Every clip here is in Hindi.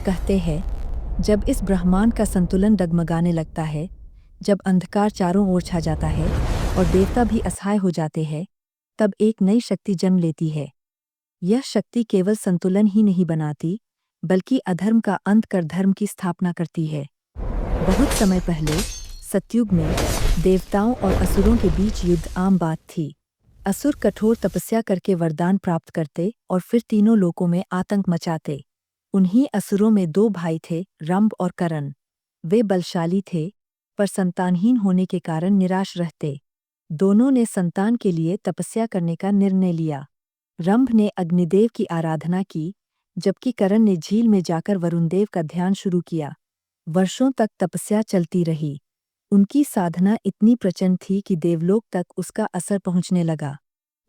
कहते हैं, जब इस ब्रह्मांड का संतुलन डगमगाने लगता है, जब अंधकार चारों ओर छा जाता है और देवता भी असहाय हो जाते हैं, तब एक नई शक्ति जन्म लेती है। यह शक्ति केवल संतुलन ही नहीं बनाती, बल्कि अधर्म का अंत कर धर्म की स्थापना करती है। बहुत समय पहले, सतयुग में, देवताओं और असुरों के बीच युद्ध आम बात थी। असुर कठोर तपस्या करके वरदान प्राप्त करते और फिर तीनों लोकों में आतंक मचाते। उन्हीं असुरों में दो भाई थे, रंभ और करण। वे बलशाली थे, पर संतानहीन होने के कारण निराश रहते। दोनों ने संतान के लिए तपस्या करने का निर्णय लिया। रंभ ने अग्निदेव की आराधना की, जबकि करण ने झील में जाकर वरुणदेव का ध्यान शुरू किया। वर्षों तक तपस्या चलती रही। उनकी साधना इतनी प्रचंड थी कि देवलोक तक उसका असर पहुंचने लगा।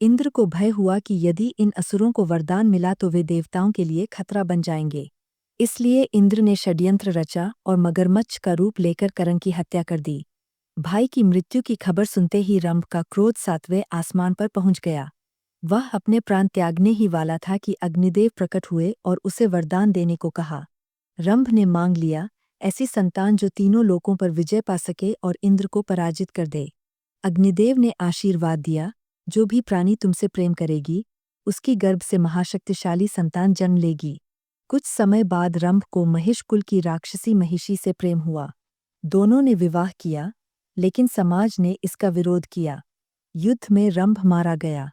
इंद्र को भय हुआ कि यदि इन असुरों को वरदान मिला तो वे देवताओं के लिए खतरा बन जाएंगे। इसलिए इंद्र ने षड्यंत्र रचा और मगरमच्छ का रूप लेकर करण की हत्या कर दी। भाई की मृत्यु की खबर सुनते ही रंभ का क्रोध सातवें आसमान पर पहुंच गया। वह अपने प्राण त्यागने ही वाला था कि अग्निदेव प्रकट हुए और उसे वरदान देने को कहा। रंभ ने मांग लिया, ऐसी संतान जो तीनों लोकों पर विजय पा सके और इंद्र को पराजित कर दे। अग्निदेव ने आशीर्वाद दिया, जो भी प्राणी तुमसे प्रेम करेगी, उसकी गर्भ से महाशक्तिशाली संतान जन्म लेगी। कुछ समय बाद रंभ को महिष कुल की राक्षसी महिषी से प्रेम हुआ। दोनों ने विवाह किया, लेकिन समाज ने इसका विरोध किया। युद्ध में रंभ मारा गया।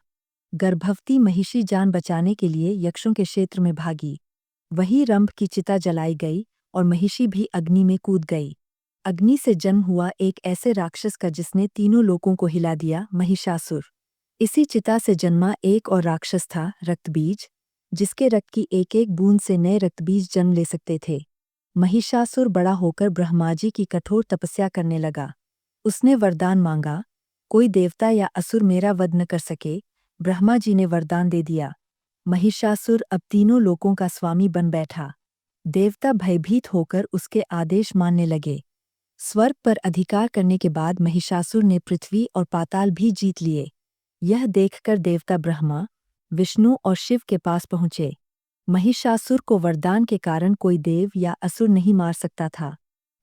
गर्भवती महिषी जान बचाने के लिए यक्षों के क्षेत्र में भागी। वहीं रंभ की चिता जलाई गई और महिषी भी अग्नि में कूद गई। अग्नि से जन्म हुआ एक ऐसे राक्षस का जिसने तीनों लोकों को हिला दिया, महिषासुर। इसी चिता से जन्मा एक और राक्षस था, रक्तबीज, जिसके रक्त की एक एक बूंद से नए रक्तबीज जन्म ले सकते थे। महिषासुर बड़ा होकर ब्रह्माजी की कठोर तपस्या करने लगा। उसने वरदान मांगा, कोई देवता या असुर मेरा वध न कर सके। ब्रह्मा जी ने वरदान दे दिया। महिषासुर अब तीनों लोकों का स्वामी बन बैठा। देवता भयभीत होकर उसके आदेश मानने लगे। स्वर्ग पर अधिकार करने के बाद महिषासुर ने पृथ्वी और पाताल भी जीत लिए। यह देखकर देवता ब्रह्मा, विष्णु और शिव के पास पहुंचे। महिषासुर को वरदान के कारण कोई देव या असुर नहीं मार सकता था।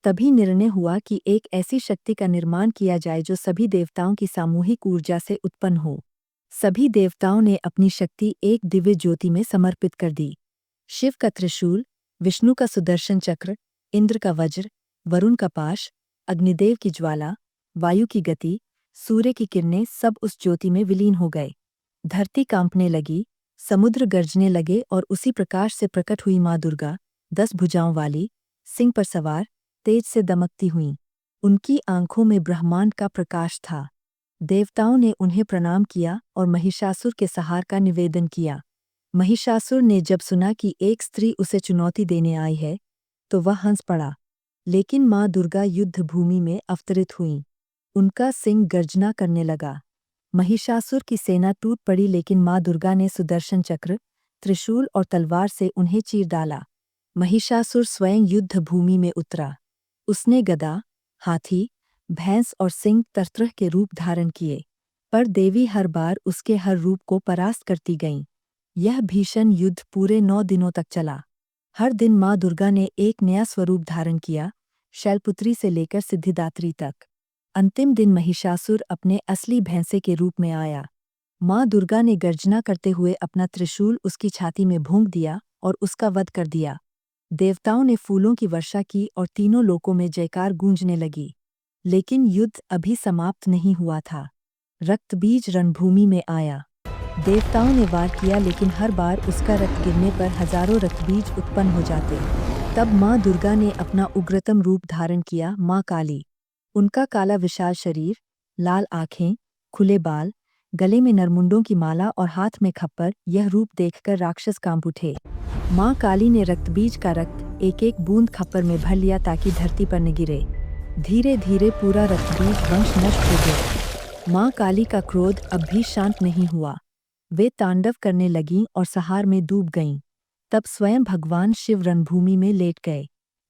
तभी निर्णय हुआ कि एक ऐसी शक्ति का निर्माण किया जाए जो सभी देवताओं की सामूहिक ऊर्जा से उत्पन्न हो। सभी देवताओं ने अपनी शक्ति एक दिव्य ज्योति में समर्पित कर दी। शिव का त्रिशूल, विष्णु का सुदर्शन चक्र, इंद्र का वज्र, वरुण का पाश, अग्निदेव की ज्वाला, वायु की गति, सूर्य की किरणें सब उस ज्योति में विलीन हो गए। धरती कांपने लगी, समुद्र गरजने लगे और उसी प्रकाश से प्रकट हुई माँ दुर्गा, 10 भुजाओं वाली, सिंह पर सवार, तेज से दमकती हुईं। उनकी आंखों में ब्रह्मांड का प्रकाश था। देवताओं ने उन्हें प्रणाम किया और महिषासुर के संहार का निवेदन किया। महिषासुर ने जब सुना कि एक स्त्री उसे चुनौती देने आई है, तो वह हंस पड़ा। लेकिन माँ दुर्गा युद्ध भूमि में अवतरित हुईं। उनका सिंह गर्जना करने लगा। महिषासुर की सेना टूट पड़ी, लेकिन माँ दुर्गा ने सुदर्शन चक्र, त्रिशूल और तलवार से उन्हें चीर डाला। महिषासुर स्वयं युद्ध भूमि में उतरा। उसने गदा, हाथी, भैंस और सिंह तरह के रूप धारण किए, पर देवी हर बार उसके हर रूप को परास्त करती गईं। यह भीषण युद्ध पूरे 9 दिनों तक चला। हर दिन माँ दुर्गा ने एक नया स्वरूप धारण किया, शैलपुत्री से लेकर सिद्धिदात्री तक। अंतिम दिन महिषासुर अपने असली भैंसे के रूप में आया। माँ दुर्गा ने गर्जना करते हुए अपना त्रिशूल उसकी छाती में भोंक दिया और उसका वध कर दिया। देवताओं ने फूलों की वर्षा की और तीनों लोकों में जयकार गूंजने लगी। लेकिन युद्ध अभी समाप्त नहीं हुआ था। रक्तबीज रणभूमि में आया। देवताओं ने वार किया, लेकिन हर बार उसका रक्त गिरने पर हजारों रक्तबीज उत्पन्न हो जाते। तब माँ दुर्गा ने अपना उग्रतम रूप धारण किया, माँ काली। उनका काला विशाल शरीर, लाल आंखें, खुले बाल, गले में नरमुंडों की माला और हाथ में खप्पर, यह रूप देखकर राक्षस कांप उठे। माँ काली ने रक्तबीज का रक्त एक एक बूंद खप्पर में भर लिया ताकि धरती पर न गिरे। धीरे धीरे पूरा रक्तबीज वंश नष्ट हो गया। माँ काली का क्रोध अब भी शांत नहीं हुआ। वे तांडव करने लगीं और सहार में डूब गईं। तब स्वयं भगवान शिव रणभूमि में लेट गए।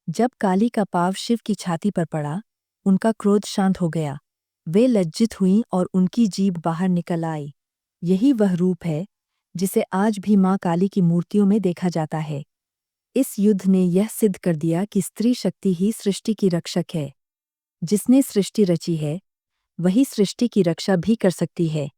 जब काली का पांव शिव की छाती पर पड़ा, उनका क्रोध शांत हो गया। वे लज्जित हुईं और उनकी जीभ बाहर निकल आई। यही वह रूप है जिसे आज भी माँ काली की मूर्तियों में देखा जाता है। इस युद्ध ने यह सिद्ध कर दिया कि स्त्री शक्ति ही सृष्टि की रक्षक है। जिसने सृष्टि रची है, वही सृष्टि की रक्षा भी कर सकती है।